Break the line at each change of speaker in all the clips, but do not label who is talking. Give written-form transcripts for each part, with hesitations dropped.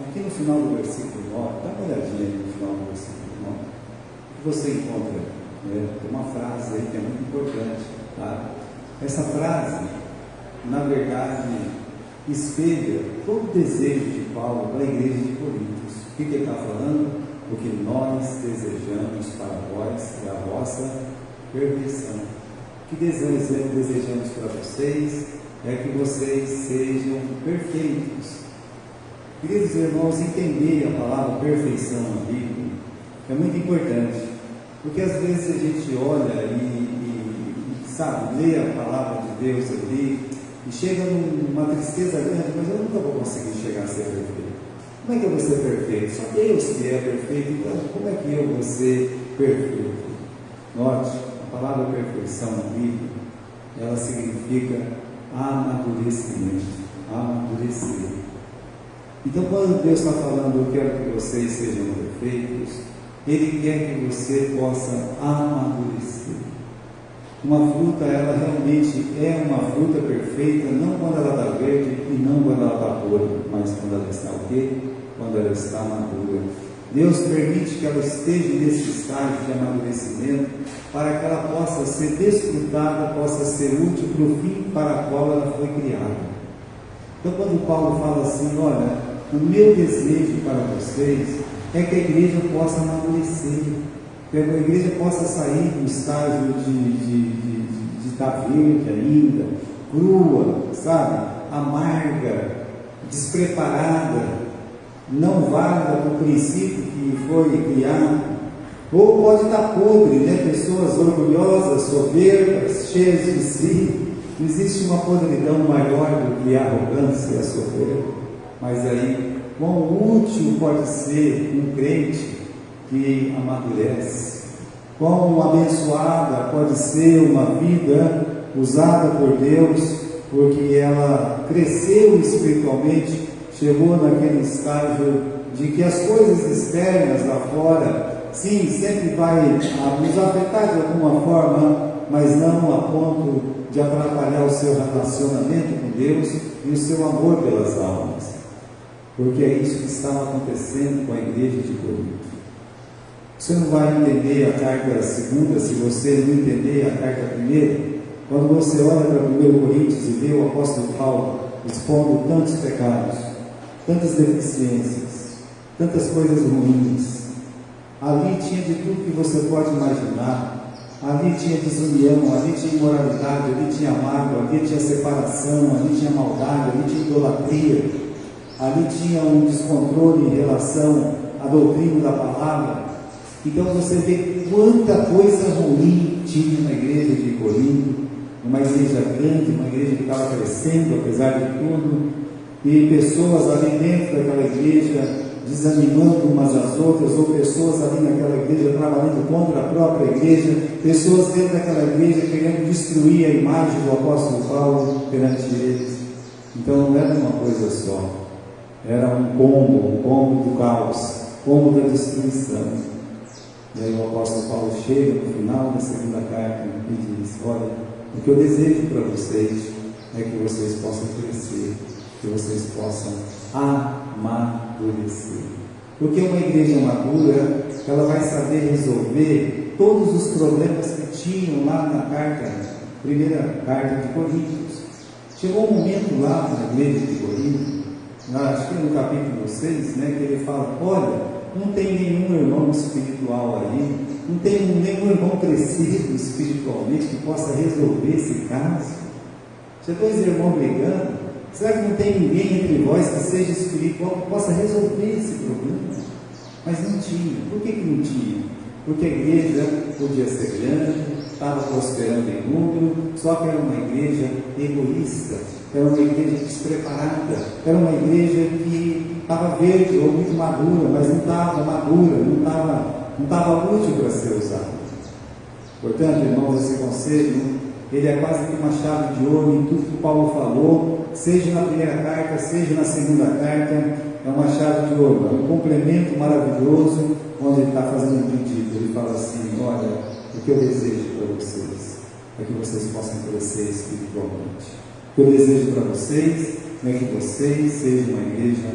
aqui no final do versículo 9, dá uma olhadinha aí no final do versículo 9, que você encontra, né? Tem uma frase aí que é muito importante, tá? Essa frase, na verdade, espelha todo o desejo de Paulo para a igreja de Coríntios. O que ele está falando? O que nós desejamos para vós é a vossa perfeição. O que desejamos para vocês é que vocês sejam perfeitos. Queridos irmãos, entender a palavra perfeição na Bíblia é muito importante, porque às vezes a gente olha e sabe, lê a palavra de Deus ali e chega numa tristeza grande, mas eu nunca vou conseguir chegar a ser perfeito. Como é que eu vou ser perfeito? Só Deus que é perfeito, então como é que eu vou ser perfeito? Note, a palavra perfeição na Bíblia, ela significa amadurecimento, amadurecer. Então, quando Deus está falando, eu quero que vocês sejam perfeitos, Ele quer que você possa amadurecer. Uma fruta, ela realmente é uma fruta perfeita, não quando ela está verde e não quando ela está podre, mas quando ela está o quê? Quando ela está madura. Deus permite que ela esteja nesse estágio de amadurecimento para que ela possa ser desfrutada, possa ser útil para o fim para o qual ela foi criada. Então, quando Paulo fala assim, olha, o meu desejo para vocês é que a igreja possa amadurecer, que a igreja possa sair do estágio de estar verde ainda, crua, sabe, amarga, despreparada, não válida para o princípio que foi criado, ou pode estar podre, né? Pessoas orgulhosas, soberbas, cheias de si. Não existe uma podridão maior do que a arrogância e a soberba. Mas aí, quão útil pode ser um crente que amadurece? Quão abençoada pode ser uma vida usada por Deus, porque ela cresceu espiritualmente, chegou naquele estágio de que as coisas externas lá fora, sim, sempre vai nos afetar de alguma forma, mas não a ponto de atrapalhar o seu relacionamento com Deus e o seu amor pelas almas, porque é isso que estava acontecendo com a igreja de Corinto. Você não vai entender a carta segunda se você não entender a carta primeira. Quando você olha para 1 Coríntios e vê o apóstolo Paulo expondo tantos pecados, tantas deficiências, tantas coisas ruins, ali tinha de tudo que você pode imaginar. Ali tinha desunião, ali tinha imoralidade, ali tinha mágoa, ali tinha separação, ali tinha maldade, ali tinha idolatria, ali tinha um descontrole em relação à doutrina da palavra. Então você vê quanta coisa ruim tinha na igreja de Corinto, uma igreja grande, uma igreja que estava crescendo apesar de tudo, e pessoas ali dentro daquela igreja desanimando umas às outras, ou pessoas ali naquela igreja trabalhando contra a própria igreja, pessoas dentro daquela igreja querendo destruir a imagem do apóstolo Paulo perante eles. Então não era uma coisa só, era um combo do caos, combo da destruição. E aí o apóstolo Paulo chega no final da segunda carta e diz, olha, o que eu desejo para vocês é que vocês possam crescer, que vocês possam amadurecer. Porque uma igreja madura, ela vai saber resolver todos os problemas que tinham lá na primeira carta de Coríntios. Chegou um momento lá na igreja de Corinto, acho que é no capítulo 6, né, que ele fala, olha, não tem nenhum irmão espiritual aí, não tem nenhum irmão crescido espiritualmente que possa resolver esse caso. Tinha dois irmãos brigando, será que não tem ninguém entre vós que seja espiritual que possa resolver esse problema? Mas não tinha. Por que não tinha? Porque a igreja podia ser grande, estava prosperando em número, só que era uma igreja egoísta, era uma igreja despreparada, era uma igreja que estava verde ou muito madura, mas não estava madura, não estava útil para ser usada. Portanto, irmãos, esse conselho, ele é quase que uma chave de ouro em tudo que Paulo falou, seja na primeira carta, seja na segunda carta, é uma chave de ouro, é um complemento maravilhoso, onde ele está fazendo um pedido. Ele fala assim, olha, o que eu desejo para vocês é que vocês possam crescer espiritualmente. O que eu desejo para vocês é que vocês sejam uma igreja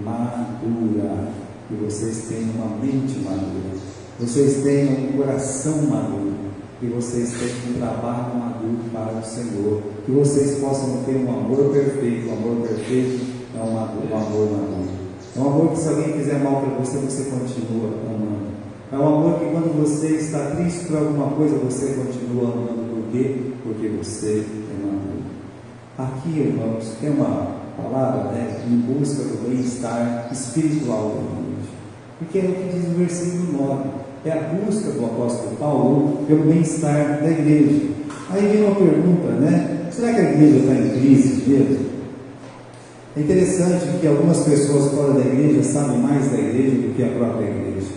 madura, que vocês tenham uma mente madura, vocês tenham um coração maduro, que vocês tenham um trabalho maduro para o Senhor, que vocês possam ter um amor perfeito. O amor perfeito é um amor maduro. É um amor que, se alguém fizer mal para você, você continua amando. É um amor que, quando você está triste por alguma coisa, você continua amando. Por quê? Porque você é maduro. Aqui, irmãos, tem uma palavra, em busca do bem-estar espiritual da igreja. Porque é o que diz o versículo 9. É a busca do apóstolo Paulo pelo bem-estar da igreja. Aí vem uma pergunta, será que a igreja está em crise mesmo? É interessante que algumas pessoas fora da igreja sabem mais da igreja do que a própria igreja.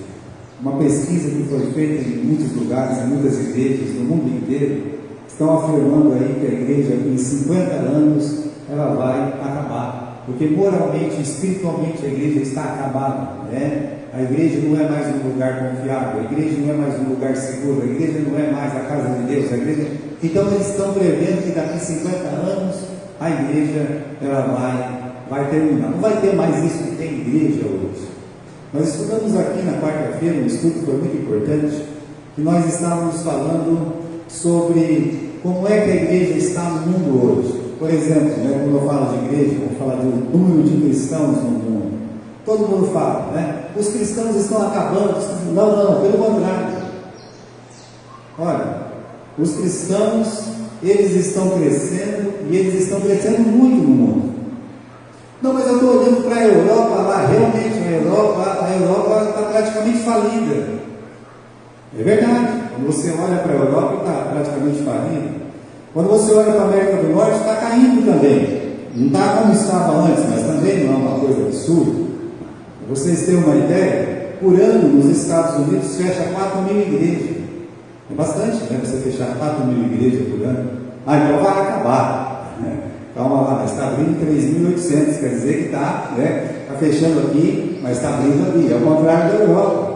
Uma pesquisa que foi feita em muitos lugares, em muitas igrejas no mundo inteiro, estão afirmando aí que a igreja, em 50 anos, ela vai acabar. Porque moralmente, espiritualmente, a igreja está acabada, A igreja não é mais um lugar confiável, a igreja não é mais um lugar seguro, a igreja não é mais a casa de Deus, a igreja... Então eles estão prevendo que daqui a 50 anos a igreja ela vai terminar. Não vai ter mais isso que tem igreja hoje. Nós estudamos aqui na quarta-feira, um estudo que foi muito importante, que nós estávamos falando sobre como é que a igreja está no mundo hoje. Por exemplo, quando eu falo de igreja, eu vou falar do número de cristãos no mundo. Todo mundo fala, os cristãos estão acabando. Não, pelo contrário. Olha, os cristãos, eles estão crescendo, e eles estão crescendo muito no mundo. Não, mas eu estou olhando para a Europa lá, realmente a Europa está praticamente falida. É verdade. Quando você olha para a Europa, está praticamente falida. Quando você olha para a América do Norte, está caindo também. Não está como estava antes, mas também não é uma coisa absurda. Para vocês terem uma ideia, por ano nos Estados Unidos fecha 4.000 igrejas. É bastante, você fechar 4.000 igrejas por ano. Então vai acabar. Calma lá, mas está abrindo 3.800, quer dizer que está fechando aqui, mas está abrindo ali. É o contrário da Europa.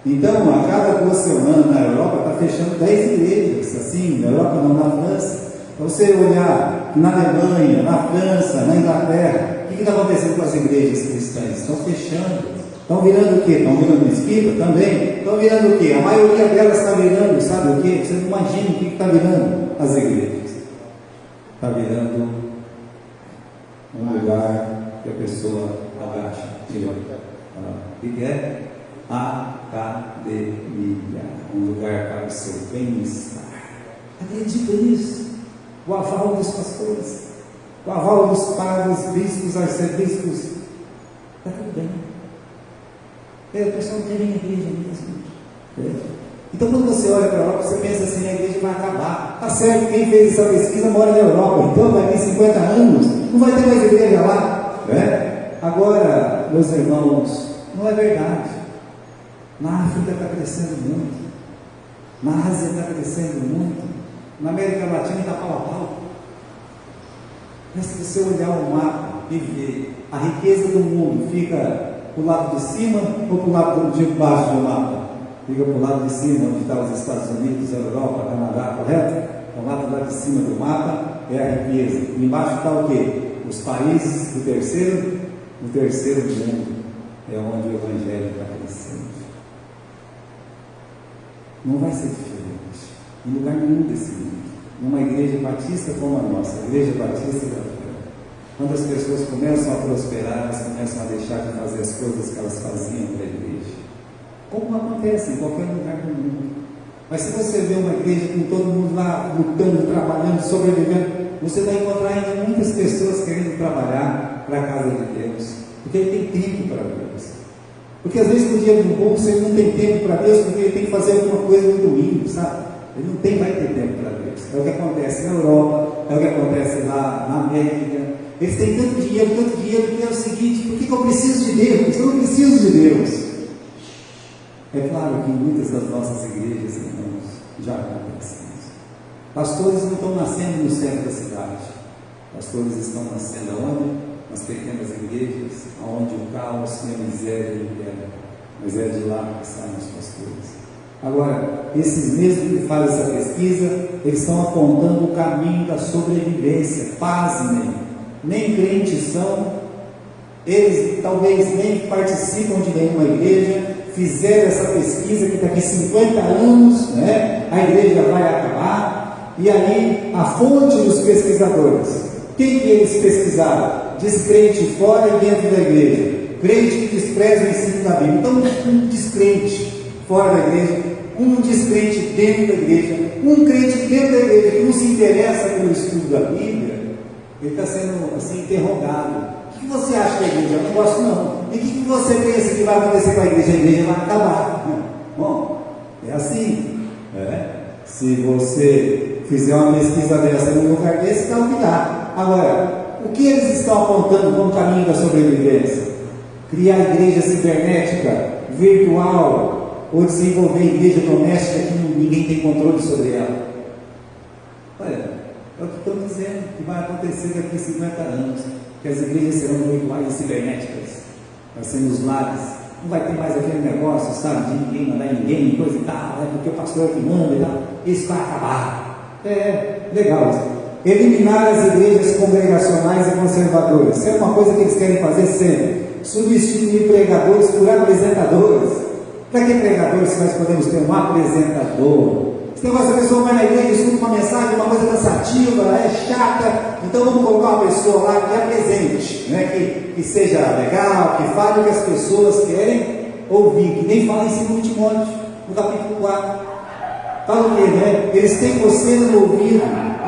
Então, a cada 2 semanas na Europa está fechando 10 igrejas, assim, na Europa não, na França. Então, você olhar na Alemanha, na França, na Inglaterra, o que está acontecendo com as igrejas cristãs? Estão fechando. Estão virando o quê? Estão virando espírito também? Estão virando o quê? A maioria delas está virando, sabe o quê? Você não imagina o que está virando as igrejas. Está virando um lugar que a pessoa agacha. O que é? Academia. Um lugar para o seu bem-estar. Acredita nisso? O aval dos pastores, o aval dos padres, bispos, arcebispos. Está tudo bem. O pessoal não quer vir à igreja mesmo. Então, quando você olha para a Europa, você pensa assim: a igreja vai acabar. Está certo, quem fez essa pesquisa mora na Europa. Então, daqui a 50 anos, não vai ter mais igreja lá. Agora, meus irmãos, não é verdade. Na África está crescendo muito. Na Ásia está crescendo muito. Na América Latina está pau a pau. Mas se você olhar o mapa e ver, a riqueza do mundo fica para o lado de cima ou para o lado de baixo do mapa? Fica para o lado de cima, onde estão os Estados Unidos, a Europa, Canadá, correto? Então, o lado de cima do mapa é a riqueza. E embaixo está o quê? Os países do terceiro mundo. É onde o Evangelho está crescendo. Não vai ser diferente. Em lugar nenhum desse mundo. Numa igreja batista como a nossa, a igreja batista da fé. Quando as pessoas começam a prosperar, elas começam a deixar de fazer as coisas que elas faziam para a igreja. Como acontece em qualquer lugar do mundo. Mas se você vê uma igreja com todo mundo lá lutando, trabalhando, sobrevivendo, você vai encontrar ainda muitas pessoas querendo trabalhar para a casa de Deus. Porque ele tem tempo para Deus. Porque às vezes no dia do bolso ele não tem tempo para Deus, porque ele tem que fazer alguma coisa no domingo, sabe? Ele não vai ter tempo para Deus. É o que acontece na Europa, é o que acontece lá na América. Eles têm tanto dinheiro, que é o seguinte: por que eu preciso de Deus? Eu não preciso de Deus. É claro que em muitas das nossas igrejas, irmãos, já acontece isso. Pastores não estão nascendo no centro da cidade. Pastores estão nascendo aonde? Nas pequenas igrejas, onde o caos e a miséria impera. Mas é de lá que saem os pastores. Agora, esses mesmos que fazem essa pesquisa, eles estão apontando o caminho da sobrevivência. Pasmem, nem crentes são, Eles talvez nem participam de nenhuma igreja, fizeram essa pesquisa que daqui 50 anos, né, a igreja vai acabar, e aí a fonte dos pesquisadores, quem que eles pesquisaram? Descrente fora e dentro da igreja, crente que despreza o ensino da Bíblia. Então, um descrente fora da igreja, um descrente dentro da igreja, um crente dentro da igreja que não se interessa pelo estudo da Bíblia, ele está sendo assim interrogado. O que você acha da igreja? Eu não gosto não. E o que você pensa que vai acontecer com a igreja? A igreja vai acabar. Bom, é assim. Se você fizer uma pesquisa dessa num lugar desse, está o que dá. Agora, o que eles estão apontando como caminho da sobrevivência? Criar igreja cibernética, virtual, ou desenvolver igreja doméstica que ninguém tem controle sobre ela. Olha, é o que estão dizendo que vai acontecer daqui a 50 anos, que as igrejas serão virtuais e cibernéticas, vai ser nos lares, não vai ter mais aquele negócio, sabe, de ninguém mandar ninguém, coisa e tal, porque o pastor é que manda e tal, isso vai acabar. Legal isso. Eliminar as igrejas congregacionais e conservadoras, isso é uma coisa que eles querem fazer sempre. Substituir pregadores por apresentadores. Para que pregadores se nós podemos ter um apresentador? Esse negócio, a pessoa vai na igreja, escuta uma mensagem, uma coisa cansativa, é chata, então vamos colocar uma pessoa lá que apresente, né? que seja legal, que fale o que as pessoas querem ouvir, que nem fala em 2 Timóteo, no capítulo 4. Fala o quê, né? Eles têm você no ouvido,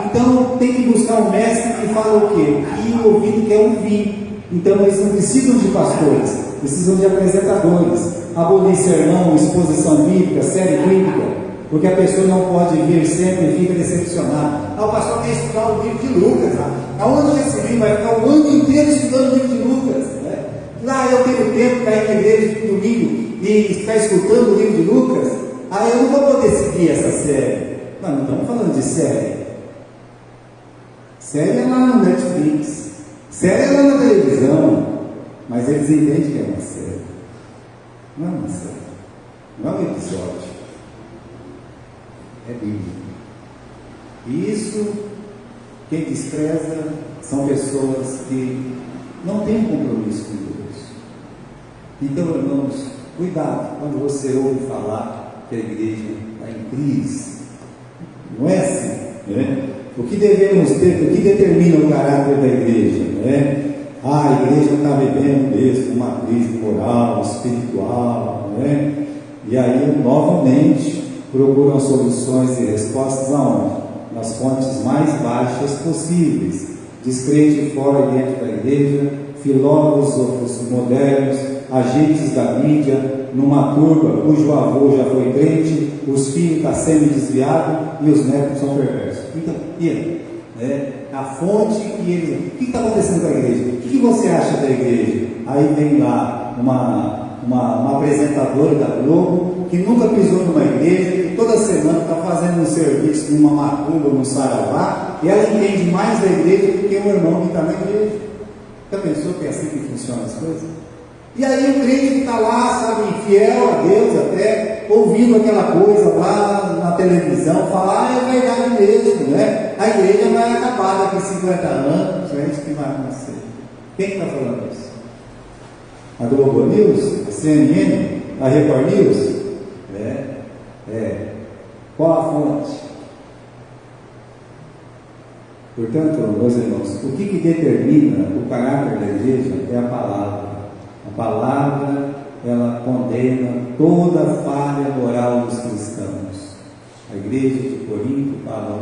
então tem que buscar um mestre que fala o quê? Que o ouvido quer ouvir. Então eles não precisam de pastores, precisam de apresentadores. Abolir sermão, exposição bíblica, série bíblica, porque a pessoa não pode vir sempre e fica decepcionada. O pastor quer estudar o livro de Lucas. Aonde que esse livro vai ficar o ano inteiro estudando o livro de Lucas? Né? Lá eu tenho tempo para ir na igreja de domingo e ficar escutando o livro de Lucas. Aí eu não vou poder seguir essa série. Não estamos falando de série. Série é lá no Netflix. Série é lá na televisão. Mas eles entendem que é uma série. Não é uma série. Não é um episódio. É Bíblia. E isso, quem despreza, são pessoas que não têm compromisso com Deus. Então, irmãos, cuidado quando você ouve falar que a igreja está em crise. Não é assim, né? O que devemos ter, o que determina o caráter da igreja, né? A igreja está vivendo mesmo uma crise moral, espiritual, né? E aí, novamente, procuram soluções e respostas aonde? Nas fontes mais baixas possíveis. Descrente fora e dentro da igreja, filósofos modernos, agentes da mídia, numa turba cujo avô já foi crente, os filhos estão sendo desviados e os netos são perversos. Então, a fonte que ele... O que está acontecendo com a igreja? O que você acha da igreja? Aí vem lá uma apresentadora da Globo que nunca pisou numa igreja, que toda semana está fazendo um serviço numa macumba, num saravá, e ela entende mais da igreja do que o irmão que está na igreja. Já pensou que é assim que funcionam as coisas? E aí o crente que está lá, sabe, fiel a Deus até, ouvindo aquela coisa lá na televisão, fala, é verdade mesmo, né? A igreja vai acabar daqui a 50 anos, é isso que vai acontecer. Quem está falando isso? A Globo News? A CNN? A Record News? Qual a fonte? Portanto, meus irmãos, o que determina o caráter da igreja é a palavra. A palavra, ela condena toda a falha moral dos cristãos. A igreja de Corinto fala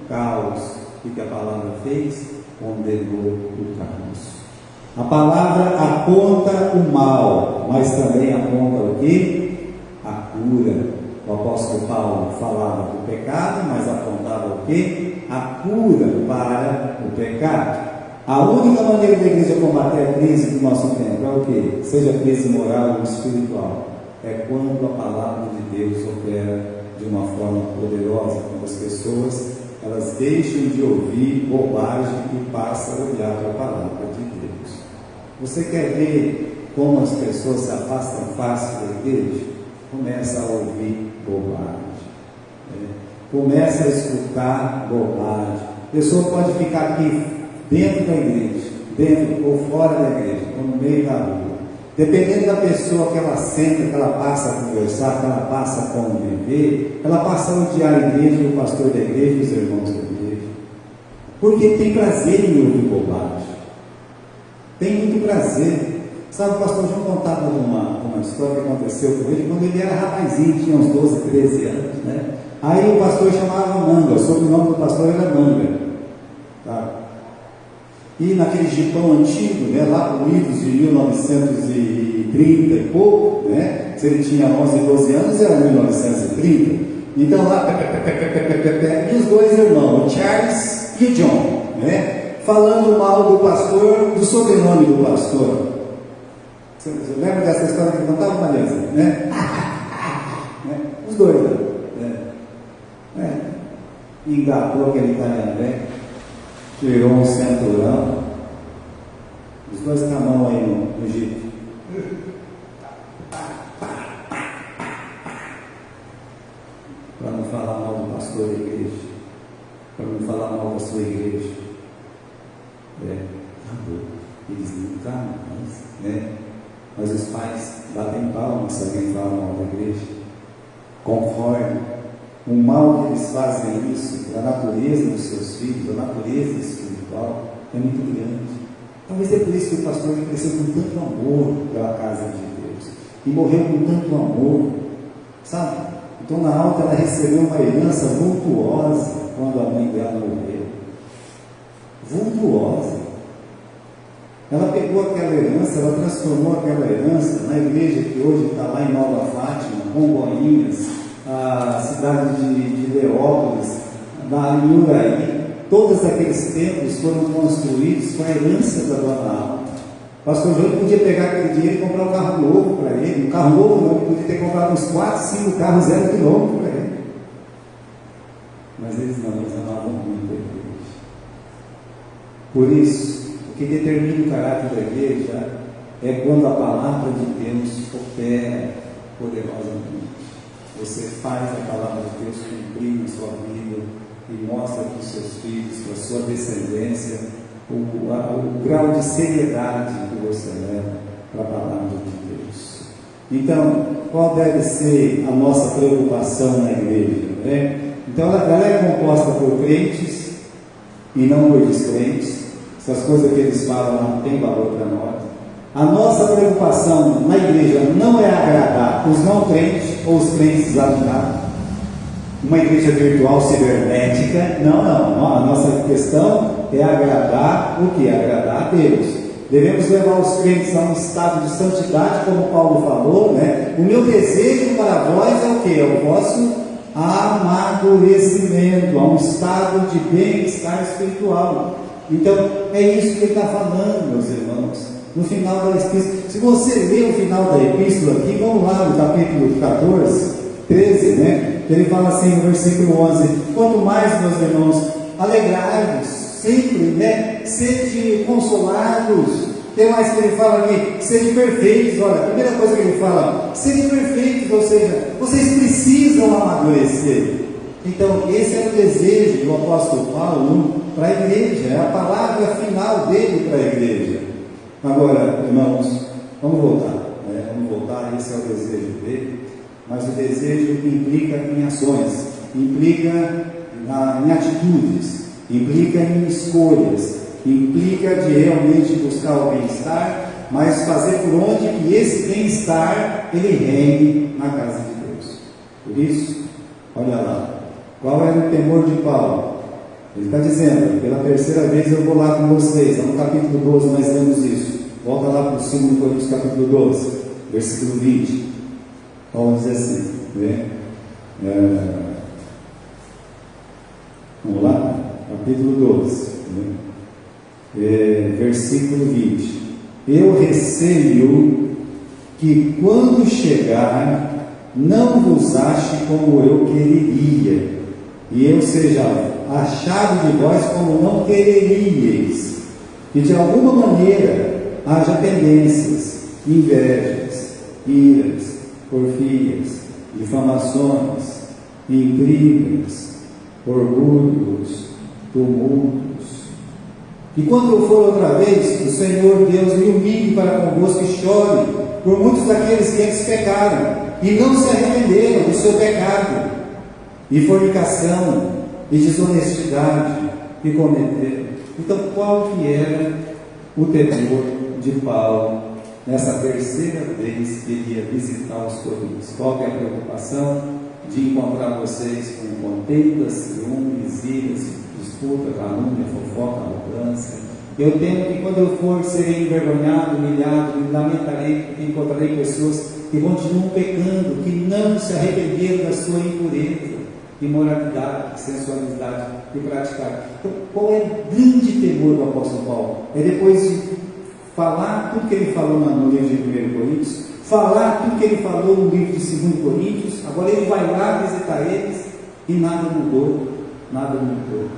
caos. O que a palavra fez? Condenou o caos. A palavra aponta o mal, mas também aponta o quê? A cura. O apóstolo Paulo falava do pecado, mas apontava o quê? A cura para o pecado. A única maneira da igreja combater a crise do nosso tempo é o quê? Seja crise moral ou espiritual. É quando a palavra de Deus opera de uma forma poderosa, quando as pessoas elas deixam de ouvir bobagem e passam a olhar para a palavra de Deus. Você quer ver como as pessoas se afastam fácil da igreja? Começa a ouvir bobagem. Começa a escutar bobagem. A pessoa pode ficar aqui dentro da igreja, dentro ou fora da igreja, ou no meio da rua. Dependendo da pessoa que ela senta, que ela passa a conversar, que ela passa a conviver, ela passa a odiar a igreja, o pastor da igreja, os irmãos da igreja. Porque tem prazer em ouvir bobagem. Tem muito prazer. Sabe, o pastor João contava uma história que aconteceu com ele quando ele era rapazinho, tinha uns 12, 13 anos, né? Aí o pastor chamava Manga, o sobrenome do pastor era Manga. Tá? E naquele jipão antigo, né, lá por idos de 1930 e pouco, né, se ele tinha 11, 12 anos, era 1930. Então lá, e os dois irmãos, o Charles e o John, né, falando mal do pastor, do sobrenome do pastor. Você lembra dessa história que contava, Vanessa? Né? Os dois, né? Engatou aquele italiano, né? Tirou um cinturão, os dois com a mão aí no jeito. Para não falar mal do pastor da igreja, para não falar mal da sua igreja. Acabou. Eles nunca mais, né? Mas os pais batem palmas se alguém fala mal da igreja. Conforme o mal que eles fazem isso, a natureza dos seus filhos, a natureza espiritual, é muito grande. Talvez é por isso que o pastor cresceu com tanto amor pela casa de Deus e morreu com tanto amor, sabe? Então na alta ela recebeu uma herança vultuosa quando a mãe dela morreu. Vultuosa. Ela pegou aquela herança, ela transformou aquela herança na igreja que hoje está lá em Nova Fátima, Congonhas, a cidade de Leópolis, em Uraí. Todos aqueles templos foram construídos com a herança da dona Alta. O pastor Júlio podia pegar aquele dinheiro e comprar um carro novo para ele. Um carro novo não, ele podia ter comprado uns 4, 5 carros 0 quilômetro para ele. Mas eles não, eles amavam muito a igreja. Por isso, o que determina o caráter da igreja é quando a palavra de Deus opera poderosamente. Você faz a palavra de Deus cumprir na sua vida e mostra para os seus filhos, para a sua descendência, o grau de seriedade que você leva para a palavra de Deus. Então, qual deve ser a nossa preocupação na igreja? Né? Então, ela é composta por crentes e não por descrentes. Essas coisas que eles falam não têm valor para nós. A nossa preocupação na igreja não é agradar os não crentes ou os crentes desavisados. Uma igreja virtual cibernética, não. A nossa questão é agradar o que? Agradar a Deus. Devemos levar os crentes a um estado de santidade, como Paulo falou, né? O meu desejo para vós é o que? É o vosso amadurecimento, a um estado de bem-estar espiritual. Então, é isso que ele está falando, meus irmãos. No final da epístola, se você ler o final da epístola aqui, vamos lá no capítulo 14, 13, né? Que ele fala assim no versículo 11: quanto mais, meus irmãos, alegrai-vos sempre, né? Sede consolados. O que mais que ele fala aqui? Sede perfeitos. Olha, a primeira coisa que ele fala, sede perfeitos, ou seja, vocês precisam amadurecer. Então, esse é o desejo do apóstolo Paulo para a igreja, é a palavra final dele para a igreja. Agora, irmãos, vamos voltar, né? Esse é o desejo dele, mas o desejo implica em ações, implica em atitudes, implica em escolhas, implica de realmente buscar o bem-estar, mas fazer por onde que esse bem-estar ele reine na casa de Deus. Por isso, olha lá, qual era o temor de Paulo? Ele está dizendo, pela terceira vez eu vou lá com vocês, no capítulo 12 nós lemos isso. Volta lá para o 2 Coríntios capítulo 12, versículo 20. Paulo diz assim, né? Vamos lá, capítulo 12, né? Versículo 20. Eu receio que quando chegar, não vos ache como eu quereria, e eu seja achado de vós como não quereríeis, e de alguma maneira haja pendências, invejas, iras, porfias, difamações, intrigas, orgulhos, tumultos, E quando eu for outra vez, o Senhor Deus me humilhe para convosco e chore por muitos daqueles que antes pecaram e não se arrependeram do seu pecado, e fornicação, e desonestidade, e cometeram. Então, qual que era o temor de Paulo nessa terceira vez que ele ia visitar os coríntios? Qual que é a preocupação? De encontrar vocês com contendas, ciúmes, iras, disputa, calúnia, fofoca, arrogância. Eu temo que quando eu for, serei envergonhado, humilhado, me lamentarei, porque encontrarei pessoas que continuam pecando, que não se arrependeram da sua impureza, imoralidade, sensualidade que praticaram. Então, qual é o grande temor do apóstolo Paulo? É depois de falar tudo que ele falou no livro de 1 Coríntios, falar tudo que ele falou no livro de 2 Coríntios, agora ele vai lá visitar eles e nada mudou, nada mudou.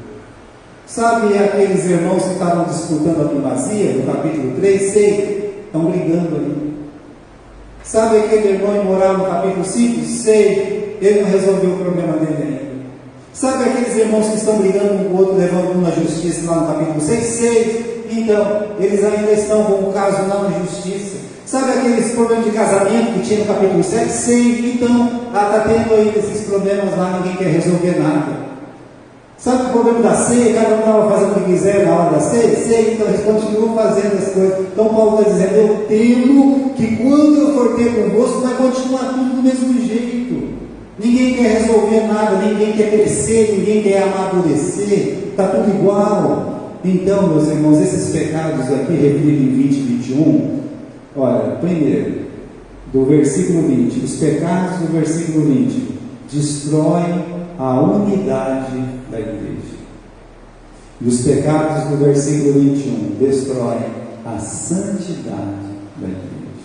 Sabe aqueles irmãos que estavam disputando a primazia, no capítulo 3, sei, estão brigando ali. Sabe aquele irmão imoral no capítulo 5? Sei, ele não resolveu o problema dele ainda. Sabe aqueles irmãos que estão brigando um com o outro, levando um na justiça lá no capítulo 6? Sei, então, eles ainda estão com o caso não na justiça. Sabe aqueles problemas de casamento que tinha no capítulo 7? Sei, então, está tendo ainda esses problemas lá, ninguém quer resolver nada. Sabe o problema da ceia? Cada um estava fazendo o que quiser na hora da ceia? Sei, então eles continuam fazendo as coisas. Então Paulo está dizendo, eu temo que quando eu for ter convosco, vai continuar tudo do mesmo jeito. Ninguém quer resolver nada, ninguém quer crescer, ninguém quer amadurecer, está tudo igual. Então, meus irmãos, esses pecados aqui referidos em 20 e 21, olha, primeiro, do versículo 20, os pecados do versículo 20 destroem a unidade da igreja. E os pecados do versículo 21 destroem a santidade da igreja.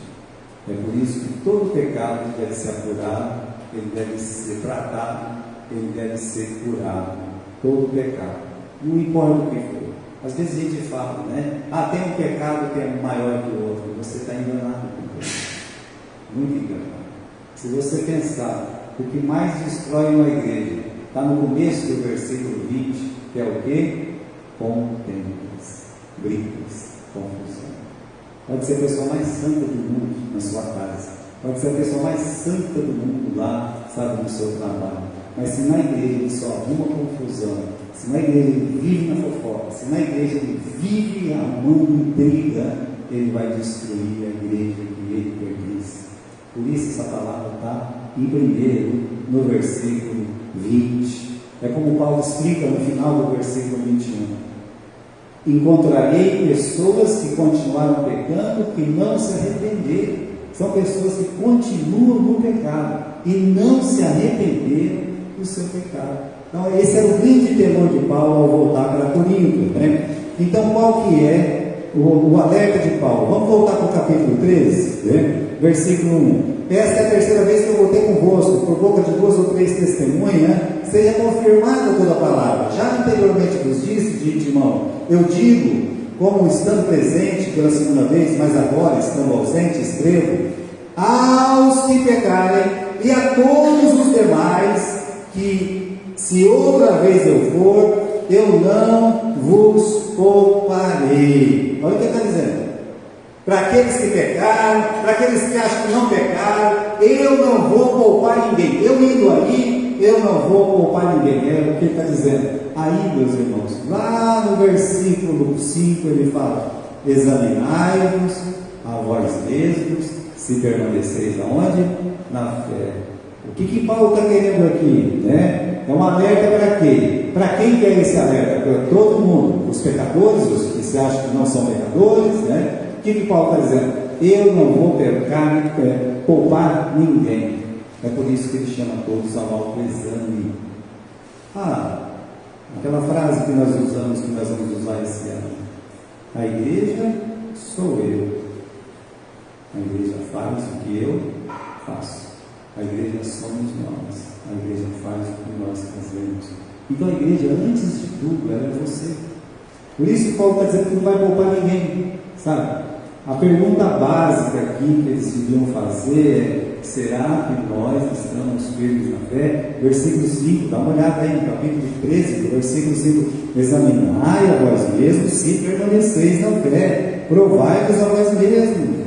É por isso que todo pecado deve ser apurado, ele deve ser tratado, ele deve ser curado. Todo pecado, não importa o que for. Às vezes a gente fala, né? Tem um pecado que é maior que o outro. Você está enganado com Deus. Muito enganado. Se você pensar, o que mais destrói uma igreja está no começo do versículo 20, que é o quê? Contendas, brigas, confusão. Pode ser a pessoa mais santa do mundo na sua casa, pode ser a pessoa mais santa do mundo lá, sabe, no seu trabalho, mas se na igreja ele só arruma confusão, se na igreja ele vive na fofoca, se na igreja ele vive amando intriga, ele vai destruir a igreja que ele pertence. Por isso essa palavra está em primeiro, no versículo 20. É como Paulo explica no final do versículo 21. Encontrarei pessoas que continuaram pecando, que não se arrependeram. São pessoas que continuam no pecado e não se arrependeram do seu pecado. Então esse era o grande temor de Paulo ao voltar para Corinto, né? Então qual que é o alerta de Paulo? Vamos voltar para o capítulo 13, né? Versículo 1. Esta é a terceira vez que eu voltei convosco, por boca de 2 ou 3 testemunhas, seja confirmada toda a palavra. Já anteriormente vos disse, de Timão, eu digo, como estando presente pela segunda vez, mas agora estando ausente, escrevo, aos que pecarem, e a todos os demais, que se outra vez eu for, eu não vos pouparei. Olha o que ele está dizendo. Para aqueles que pecaram, para aqueles que acham que não pecaram, eu não vou poupar ninguém. Eu indo aí, eu não vou poupar ninguém. É o que ele está dizendo. Aí, meus irmãos, lá no versículo 5 ele fala, examinai-vos a vós mesmos, se permaneceis aonde? Na fé. O que Paulo está querendo aqui, né? É um alerta para quê? Para quem que é esse alerta? Para todo mundo. Os pecadores, os que se acham que não são pecadores, né? O que Paulo está dizendo? Eu não vou poupar ninguém. É por isso que ele chama todos ao autoexame. Aquela frase que nós usamos, que nós vamos usar esse ano. A igreja sou eu. A igreja faz o que eu faço. A igreja somos nós. A igreja faz o que nós fazemos. Então a igreja, antes de tudo, ela é você. Por isso Paulo está dizendo que não vai poupar ninguém, sabe? A pergunta básica aqui que eles deviam fazer é: será que nós estamos firmes na fé? Versículo 5, dá uma olhada aí no capítulo 13, versículo 5: examinai a vós mesmos se permaneceis na fé, provai-vos a vós mesmos.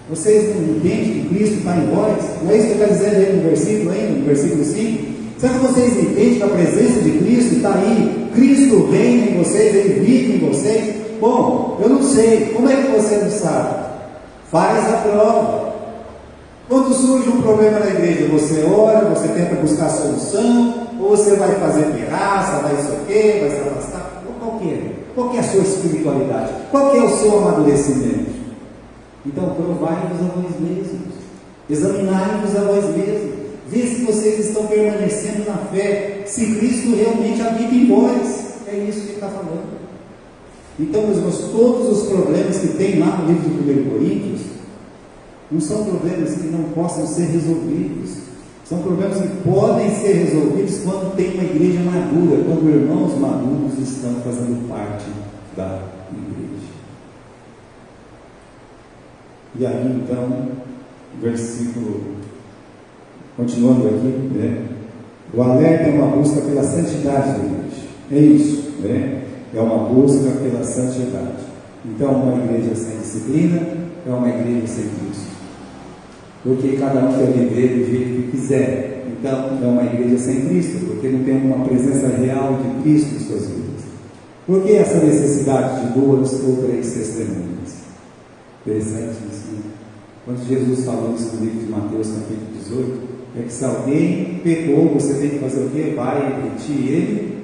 Vocês não entendem que Cristo está em vós? Não é isso que está dizendo aí no versículo ainda, no versículo 5? Será que vocês entendem que a presença de Cristo está aí? Cristo reina em vocês, Ele vive em vocês? Bom, eu não sei. Como é que você não sabe? Faz a prova. Quando surge um problema na igreja, você ora, você tenta buscar a solução, ou você vai fazer pirraça, vai isso aqui, vai se afastar? Qual que é a sua espiritualidade? Qual que é o seu amadurecimento? Então, provai-vos a vós mesmos, examinai-vos a vós mesmos, vê se vocês estão permanecendo na fé, se Cristo realmente habita em vós. É isso que ele está falando. Então, meus irmãos, todos os problemas que tem lá no livro de 1 Coríntios não são problemas que não possam ser resolvidos, são problemas que podem ser resolvidos quando tem uma igreja madura, quando irmãos maduros estão fazendo parte da igreja. E aí então, versículo, continuando aqui, né? O alerta é uma busca pela santidade da igreja. É isso, né? É uma busca pela santidade. Então, uma igreja sem disciplina é uma igreja sem Cristo. Porque cada um quer viver do jeito que quiser. Então, é uma igreja sem Cristo, porque não tem uma presença real de Cristo em suas vidas. Por que essa necessidade de 2 ou 3 testemunhas? Interessante isso, né? Quando Jesus falou isso no livro de Mateus, capítulo 18, é que se alguém pecou, você tem que fazer o quê? Vai entre ti e ele,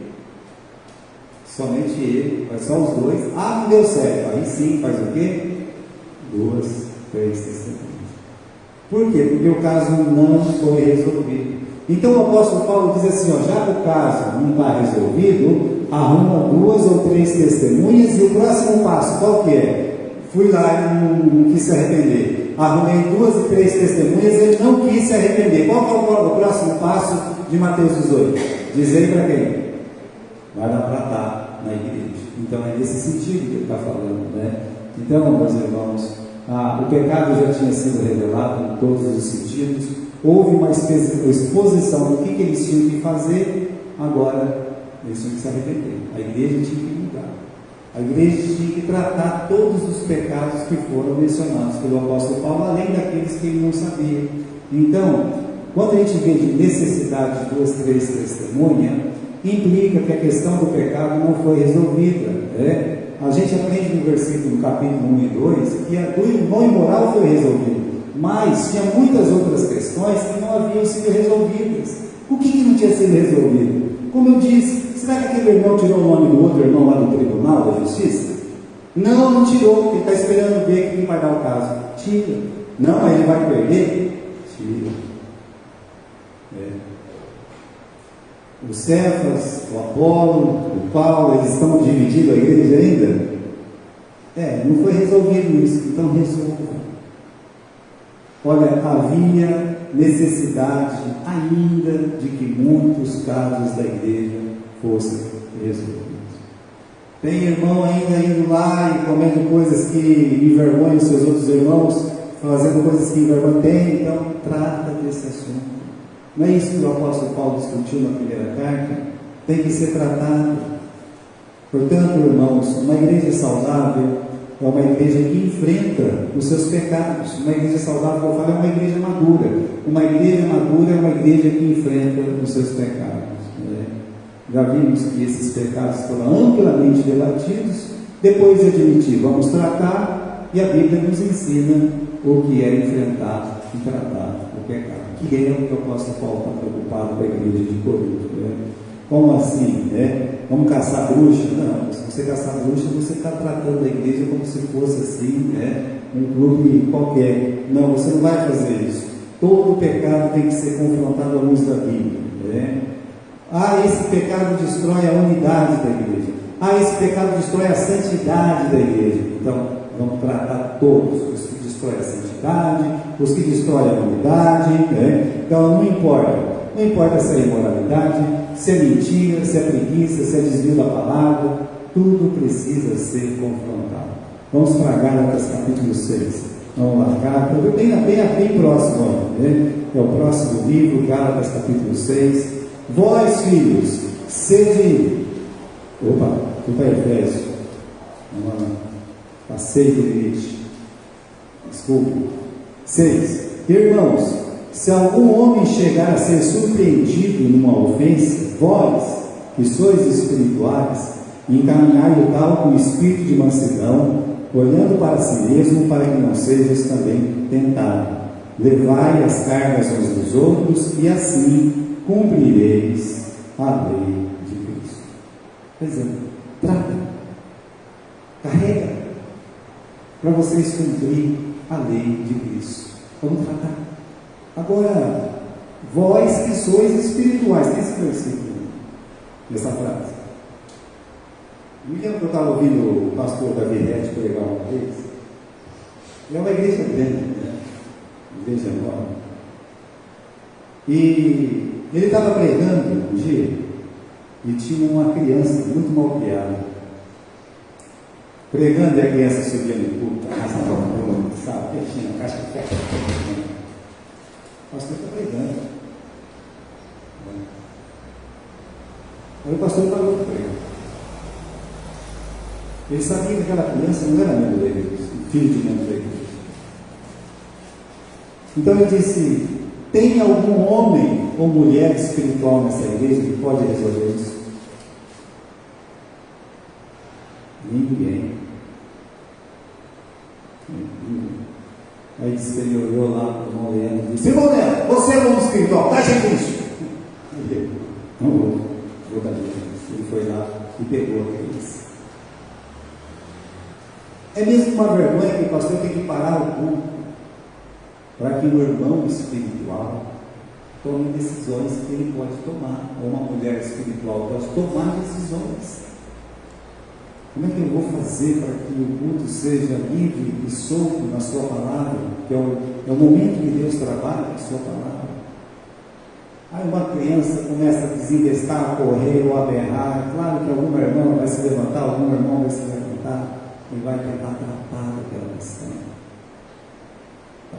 somente ele, vai só os 2. Ah, não deu certo, aí sim, faz o quê? 2, 3 testemunhas. Por quê? Porque o caso não foi resolvido. Então o apóstolo Paulo diz assim, ó, já que o caso não está resolvido, arruma 2 ou 3 testemunhas, e o próximo passo, qual que é? Fui lá e não quis se arrepender. Arrumei 2 ou 3 testemunhas, ele não quis se arrepender. Qual que é o próximo passo de Mateus 18? Dizer para quem? Vai lá tratar na igreja. Então é nesse sentido que ele está falando, né? Então, meus irmãos, o pecado já tinha sido revelado em todos os sentidos. Houve uma exposição do que eles tinham que fazer. Agora eles tinham que se arrepender. A igreja tinha que mudar. A igreja tinha que tratar todos os pecados que foram mencionados pelo apóstolo Paulo, além daqueles que ele não sabia. Então, quando a gente vê de necessidade de 2, 3 testemunhas, implica que a questão do pecado não foi resolvida, né? A gente aprende no versículo, no capítulo 1 e 2, que a do irmão imoral foi resolvido, mas tinha muitas outras questões que não haviam sido resolvidas. O que não tinha sido resolvido? Como eu disse, será que aquele irmão tirou o nome do outro irmão lá do Tribunal da Justiça? Não, não tirou, porque ele está esperando ver quem vai dar o caso. Tira. Não, aí ele vai perder? Tira. O Cefas, o Apolo, o Paulo, eles estão dividindo a igreja ainda? Não foi resolvido isso, então resolva. Olha, havia necessidade ainda de que muitos casos da igreja fossem resolvidos. Tem irmão ainda indo lá e comendo coisas que envergonham seus outros irmãos, fazendo coisas que envergonham. Então trata desse assunto. Não é isso que o apóstolo Paulo discutiu na primeira carta? Tem que ser tratado. Portanto, irmãos, uma igreja saudável é uma igreja que enfrenta os seus pecados. Uma igreja saudável, eu falo, é uma igreja madura. Uma igreja madura é uma igreja que enfrenta os seus pecados, né? Já vimos que esses pecados foram amplamente debatidos. Depois de admitir, vamos tratar, e a Bíblia nos ensina o que é enfrentar e tratar o pecado, que é o que o apóstolo Paulo está preocupado com a igreja de Corinto, né? Como assim, né? Vamos caçar bruxa? Não, se você caçar bruxa, você está tratando a igreja como se fosse assim, né? Um clube qualquer. Não, você não vai fazer isso. Todo pecado tem que ser confrontado à luz da Bíblia, né? Esse pecado destrói a unidade da igreja. Esse pecado destrói a santidade da igreja. Então, vamos tratar todos, os que destroem a santidade, os que destroem a unidade, né? Então, não importa se é imoralidade, se é mentira, se é preguiça, se é desvio da palavra, tudo precisa ser confrontado. Vamos para Gálatas capítulo 6. Vamos lá, Gálatas, bem próximo, né? É o próximo livro, Gálatas capítulo 6. Vós, filhos, sede. Opa, fui para Efésios. Vamos lá. Passei do limite. Desculpe. 6. Irmãos, se algum homem chegar a ser surpreendido numa ofensa, vós, que sois espirituais, encaminhai o tal com espírito de mansidão, olhando para si mesmo, para que não sejais também tentado. Levai as cargas uns dos outros, e assim cumprireis a lei de Cristo. Pois é, trata, carrega, para vocês cumprir a lei de Cristo. Vamos tratar. Agora, vós que sois espirituais, tem esse versículo nessa frase. Me lembro que eu estava ouvindo o pastor Davi Rete pregar uma vez. É uma igreja grande, né? Igreja nova. E ele estava pregando um dia e tinha uma criança muito mal criada. Pregando, e a criança subia no culto, sabe? Tinha uma caixa de ferro. O pastor está pregando. Aí o pastor parou para pregar. Ele sabia que aquela criança não era membro da igreja, filho de membro da igreja. Então ele disse: tem algum homem ou mulher espiritual nessa igreja que pode resolver isso? Ninguém. Aí disse que ele olhou lá para o irmão Leandro e disse: irmão Leandro, você é um espiritual, dá jeito nisso. Ele não vou dar jeito nisso. Ele foi lá e pegou a criança. É mesmo uma vergonha que o pastor tem que parar o culto para que o irmão espiritual tome decisões que ele pode tomar, ou uma mulher espiritual pode tomar decisões. Como é que eu vou fazer para que o culto seja livre e solto na sua palavra, que é o momento que Deus trabalha na sua palavra? Aí uma criança começa a desinvestar, a correr ou a berrar. Claro que alguma irmã vai se levantar, algum irmão vai se levantar e vai tentar tratar aquela questão.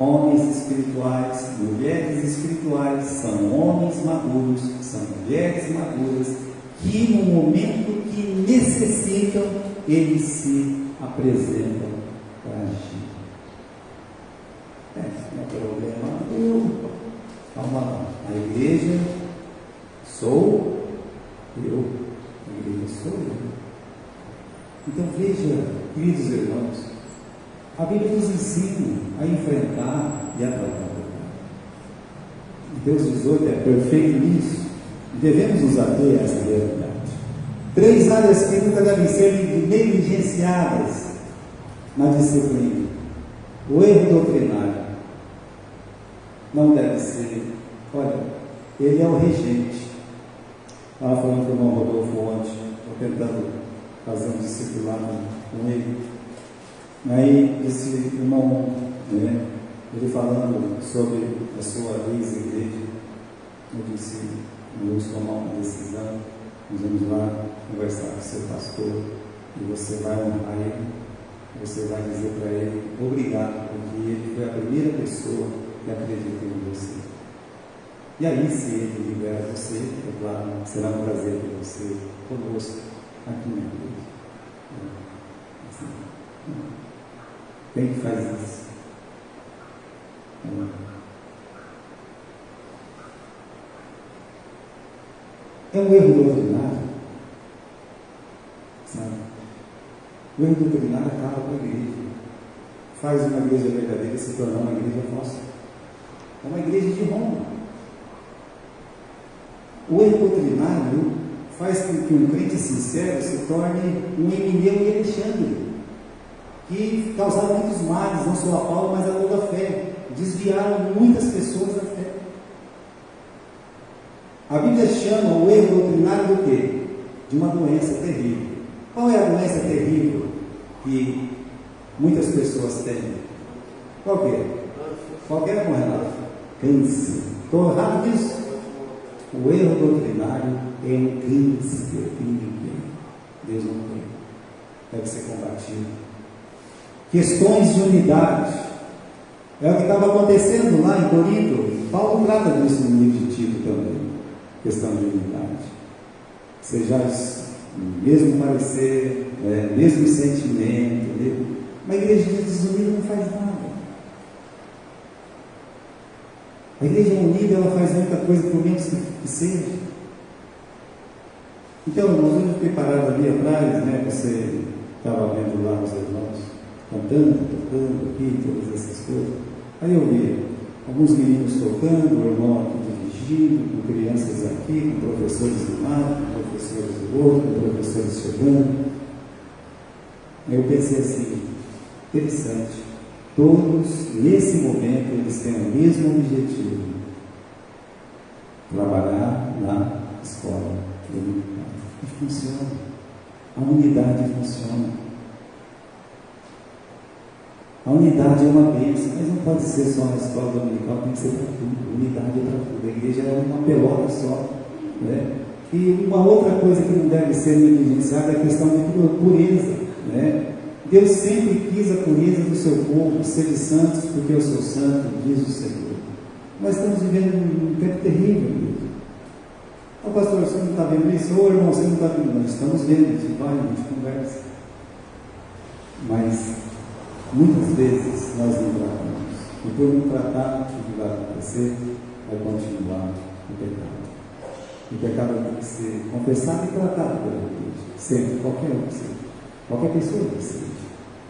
Homens espirituais, mulheres espirituais são homens maduros, são mulheres maduras, que no momento que necessitam, eles se apresentam para agir. Não é problema. Calma lá. A igreja sou eu. A igreja sou eu. Então veja, queridos irmãos, a Bíblia nos ensina a enfrentar e a tratar o pecado. Deus 18 é perfeito nisso. Devemos nos ater a essa realidade. 3 áreas que nunca devem ser negligenciadas na disciplina. O erro doutrinário não deve ser. Olha, ele é o regente. Estava falando com o irmão Rodolfo ontem, estou tentando fazer um discipulado com ele. Aí disse o irmão, né, ele falando sobre a sua ex-igreja, eu disse: vamos tomar uma decisão, nós vamos lá conversar com o seu pastor, e você vai honrar ele, você vai dizer para ele obrigado, porque ele foi a primeira pessoa que acreditou em você. E aí, se ele libera você, é claro, será um prazer ter você conosco aqui na igreja. Quem que faz isso? É um erro doutrinário, sabe? O erro doutrinário acaba com a igreja, faz uma igreja verdadeira se tornar uma igreja falsa. É uma igreja de Roma. O erro doutrinário faz com que um crente sincero se torne um Emineu e Alexandre, que causaram muitos males, não só a Paulo, mas a toda a fé, desviaram muitas pessoas da fé. A Bíblia chama o erro doutrinário do quê? De uma doença terrível. Qual é a doença terrível que muitas pessoas têm? Qual que é? Qual que é, com Renato? Câncer. Estou errado nisso? O erro doutrinário é um câncer que ninguém tem. Deus não tem. Deve ser combatido. questões de unidade. É o que estava acontecendo lá em Corinto. Paulo trata disso no livro de Tito também, questão de unidade. Sejais mesmo parecer, mesmo sentimento. Uma igreja desunida não faz nada. A igreja unida, ela faz muita coisa, por menos que seja. Então, irmãos, hoje eu fiquei parado ali atrás, você estava vendo lá os irmãos cantando, tocando aqui, todas essas coisas. Aí eu vi alguns meninos tocando, o irmão aqui dirigindo, com crianças aqui, com professores de um lado, com professores do outro, com professores chegando. Aí eu pensei assim, interessante. Todos, nesse momento, eles têm o mesmo objetivo: trabalhar na escola dominical. E funciona. A unidade funciona. A unidade é uma bênção, mas não pode ser só na escola dominical, tem que ser para tudo. Unidade é para tudo. A igreja é uma pelota só. E uma outra coisa que não deve ser negligenciada é a questão de pureza. Deus sempre quis a pureza do seu povo, sede santos, porque eu sou santo, diz o Senhor. Nós estamos vivendo um tempo terrível, Deus. Ô pastor, você não está vendo isso? Ô irmão, você não está vendo? Nós estamos vendo, a gente vai, a gente conversa. Mas, muitas vezes, nós não tratamos. E por não tratar, o que vai acontecer vai continuar o pecado. O pecado tem que ser confessado e tratado pela igreja. Sempre, qualquer um que seja. Qualquer pessoa que seja,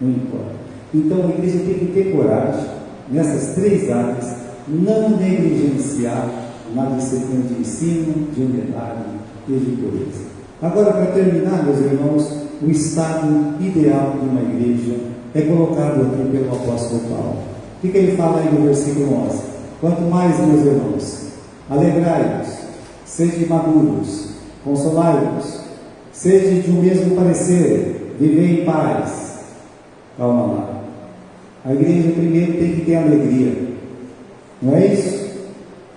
não importa. Então a igreja tem que ter coragem, nessas três áreas, não negligenciar na disciplina de ensino, de unidade e de pureza. Agora, para terminar, meus irmãos, o estado ideal de uma igreja é colocado aqui pelo apóstolo Paulo. O que ele fala aí no versículo 11? Quanto mais, meus irmãos, alegrai-vos, sede maduros, consolai-vos, sede de um mesmo parecer, viver em paz. Calma lá. A igreja primeiro tem que ter alegria. Não é isso?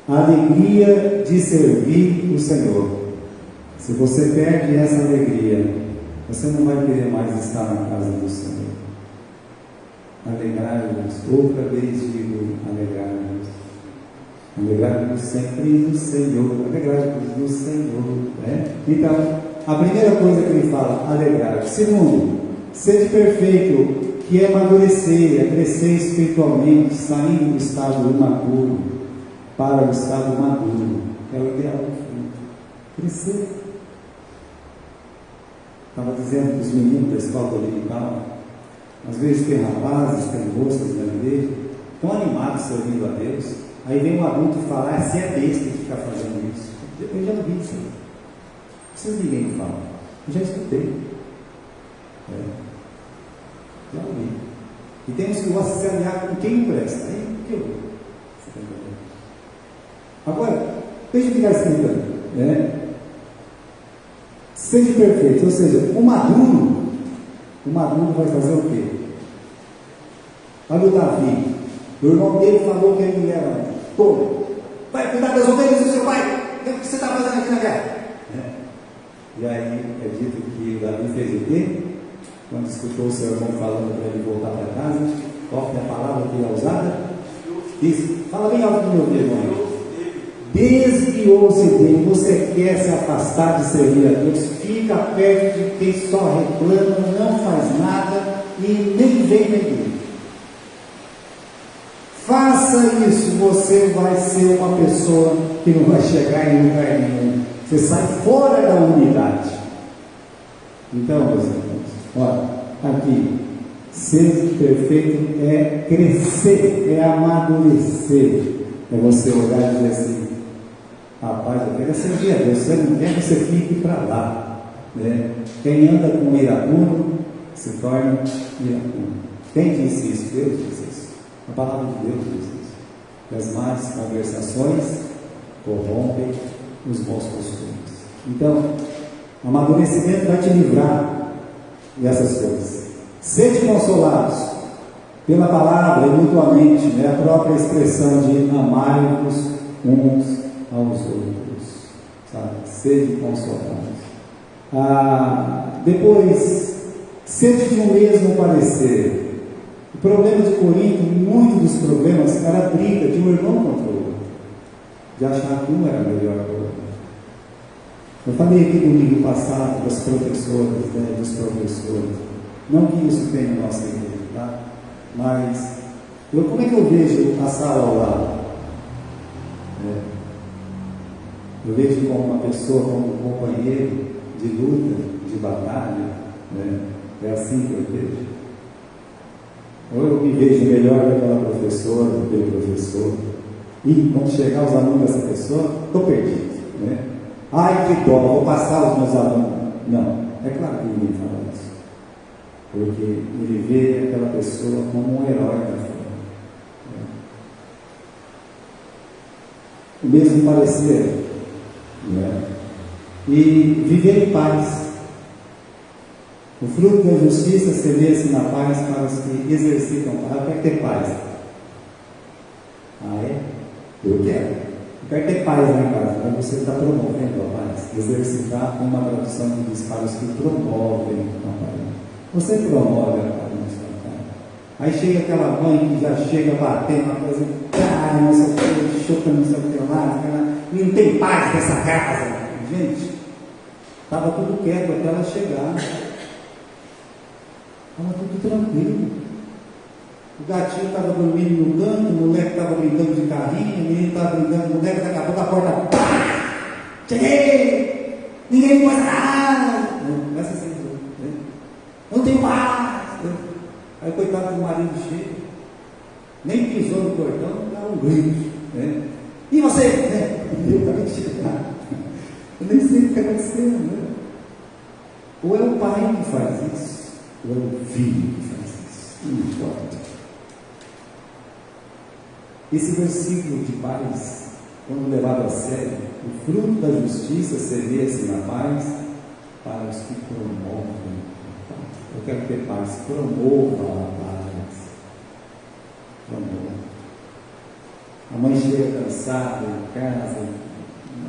A alegria de servir o Senhor. Se você perde essa alegria, você não vai querer mais estar na casa do Senhor. Alegrai-vos. Outra vez digo, alegrai-vos. Alegrai-vos sempre no Senhor. Alegrai-vos no Senhor. Então, a primeira coisa que ele fala, alegrar. Segundo, sede perfeito, que é amadurecer, é crescer espiritualmente, saindo do estado imaturo para o estado maduro. É o ideal do filho. Crescer. Estava dizendo para os meninos da escola dominical, às vezes tem rapazes, tem moças na igreja, tão animados servindo a Deus, aí vem um adulto falar, você é besta de ficar fazendo isso. Eu já vi isso. Não precisa de ninguém que fala. Eu já escutei. Já ouvi. E tem uns que gostam de se aliar com quem empresta. Aí, o que eu vou? Agora, deixa eu ficar explicando. Seja perfeito. Ou seja, o maduro vai fazer o quê? Olha o Davi. O irmão dele falou que ele era tolo. Vai cuidar das ovelhas do seu pai. O que você está fazendo aqui na guerra? E aí é dito que o Davi fez o quê? Quando escutou o seu irmão falando para ele voltar para casa, qual é a palavra que é usada? Diz, fala bem alto no meu ouvido, irmão. Desviou-se dele. Você quer se afastar de servir a Deus? Fica perto de quem só reclama, não faz nada e nem vem na igreja. Faça isso, você vai ser uma pessoa que não vai chegar em lugar nenhum. Você sai fora da unidade. Então, meus irmãos, olha, aqui, ser perfeito é crescer, é amadurecer. É você olhar e dizer assim, rapaz, eu quero servir a Deus, você não quer que você fique para lá. Quem anda com iracundo, se torna iracundo. Quem disse isso? Deus disse isso. A palavra de Deus diz isso. Que as más conversações corrompem os bons costumes. Então, o amadurecimento vai te livrar dessas coisas. Sede consolados pela palavra e mutuamente, a própria expressão de amai-vos uns aos outros, sabe? Sede consolados. Depois, sede de um mesmo parecer. problema de Corinto, muitos dos problemas era a briga de um irmão contra o outro, de achar que um era melhor que o outro. Eu falei aqui domingo passado das professoras, né, dos professores, não que isso tenha na nossa igreja, tá? Mas como é que eu vejo a sala ao lado? Eu vejo como uma pessoa, como um companheiro de luta, de batalha, né? É assim que eu vejo. Ou eu me vejo melhor que aquela professora, do que o professor, e quando chegar os alunos dessa pessoa, estou perdido, né? Ai, que dó, vou passar os meus alunos. Não, é claro que ninguém fala isso, porque ele vê aquela pessoa como um herói da fé. O mesmo parecer, né? E viver em paz. O fruto da justiça semeia-se na paz para os que exercitam paz. Eu quero ter paz. Ah, é? Eu quero. Eu quero ter paz lá em casa, mas você está promovendo a paz. Exercitar, com uma tradução que diz para os que promovem a paz. Você promove a paz na sua casa. Aí chega aquela mãe que já chega batendo uma coisa, não sei o que, chuta não sei o que lá, não tem paz nessa casa. Gente, estava tudo quieto até ela chegar. Estava tudo tranquilo. O gatinho estava dormindo no canto, o moleque estava brincando de carrinho, o menino estava brincando, o moleque daqui a pouco a porta. Pá! Cheguei! Ninguém me faz nada! Começa assim, né? Não tem paz! Aí coitado do marido chega, nem pisou no portão, dá um grito, né? E você? Né? Eu acabei de chegar. Eu nem sei o que está acontecendo, né? Ou é o pai que faz isso, ou é o filho que faz isso. Não importa. Esse versículo de paz, quando levado a sério, o fruto da justiça semeia-se na paz para os que promovem a paz. Eu quero ter paz, promova a paz. Promova. A mãe chega cansada em casa,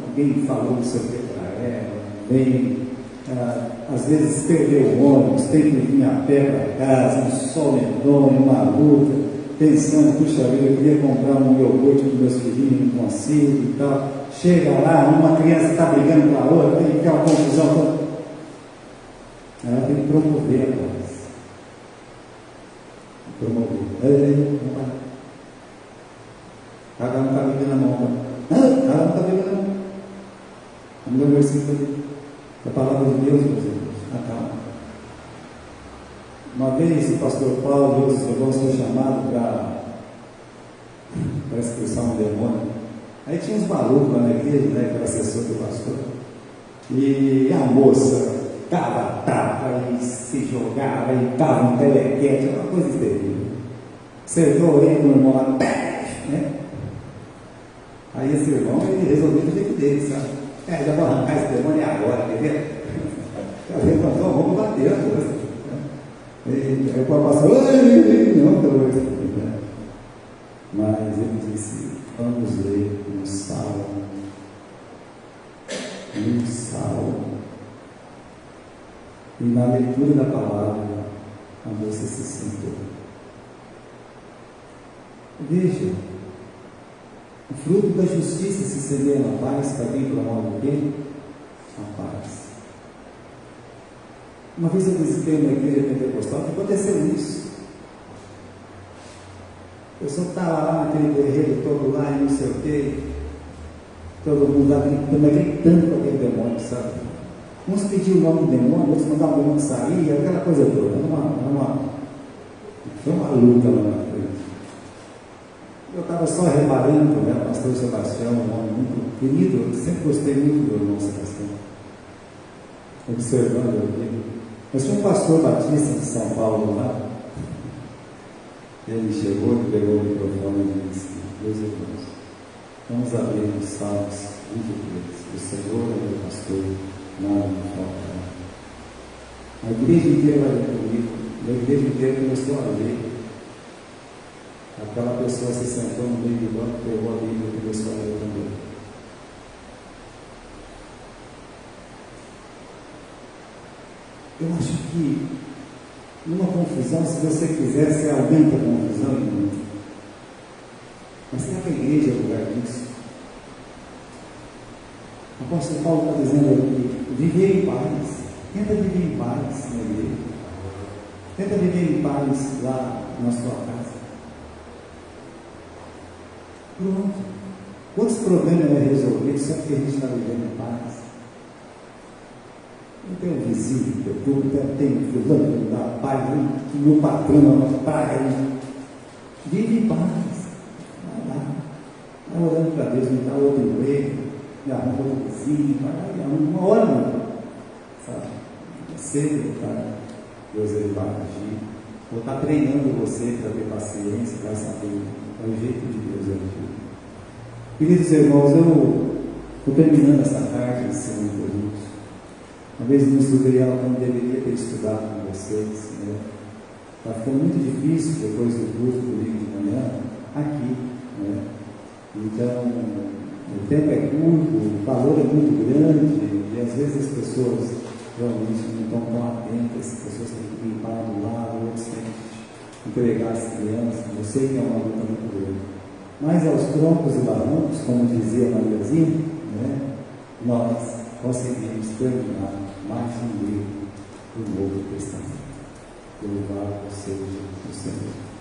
alguém falou não sei o que para ela, vem, às vezes perdeu o ônibus, tem que vir a pé para casa, um sol medonho, uma luta, pensando, puxa vida, eu queria comprar um iogurte para meus filhinhos, não consigo e tal. Chega lá, uma criança está brigando com a outra, tem que ter uma confusão toda. Ela tem que promover a paz. Promover. Cada um está vivendo a mão. Cada um está vivendo a mão. Vamos ler o versículo ali. A palavra de Deus, meus irmãos. Acalma. Uma vez o pastor Paulo e outros irmãos foram chamados para expulsar um demônio. Aí tinha uns malucos lá na igreja, né, que era assessor do pastor. E a moça dava tapa e se jogava e dava um telequete, uma coisa terrível. Acertou ele no irmão lá, né? Aí esse irmão, ele resolveu do jeito dele, sabe? Já vou arrancar esse demônio agora, quer ver? Já levantou, vamos bater a coisa. Aí o pastor, não, mas ele disse, vamos ler um salmo. E na leitura da palavra, a moça se sentou. Veja, o fruto da justiça se semeia na paz, para quem promove o quê? A paz. Uma vez eu visitei uma igreja pentecostal que aconteceu isso. A pessoa estava lá naquele terreiro todo lá e não sei o quê, todo mundo lá gritando com aquele demônio, sabe? Uns pediam o nome do demônio, outros mandavam o demônio sair, aquela coisa toda. Foi uma luta lá na frente. Eu estava só reparando, né? O pastor Sebastião, um homem muito querido, eu sempre gostei muito do irmão Sebastião, observando aqui. Mas tinha um pastor batista de São Paulo lá, ele chegou e pegou o microfone e disse, meus irmãos, vamos abrir os Salmos 23, o Senhor é meu pastor, nada me faltará. A igreja inteira vai ler comigo, a igreja inteira começou a ler. Aquela pessoa se sentou no meio do banco, pegou a Bíblia e começou a ler também. Eu acho que Numa confusão, se você quiser, você aumenta a confusão e muito. Mas será que a igreja é o lugar disso? O apóstolo Paulo está dizendo aqui, viver em paz. Tenta viver em paz na igreja. Tenta viver em paz lá na sua casa. Pronto. Quantos problemas é resolver só porque a gente está vivendo em paz? Não tem um vizinho que eu tenho fulano que me dá paz, que meu patrão não paga. Vive em paz. Vai lá. Está orando para Deus, me dá outro emprego, me arruma outro vizinho, vai lá e arruma uma hora, não. Sabe? Você tá, Deus ele vai agir. Vou estar treinando você para ter paciência, para saber. É o jeito de Deus agir. Queridos irmãos, eu estou terminando essa carta de 2 Coríntios. Uma vez não estudei ela como deveria ter estudado com vocês. Está ficando muito difícil depois do curso do domingo de manhã, aqui. Então, o tempo é curto, o valor é muito grande, e às vezes as pessoas realmente não estão tão atentas, as pessoas têm que limpar do lado, outros têm que entregar as crianças. Eu sei que é uma luta muito grande. Mas aos troncos e barrancos, como dizia Mariazinha, nós conseguimos terminar mais um livro do Novo Testamento. Louvado seja o Senhor.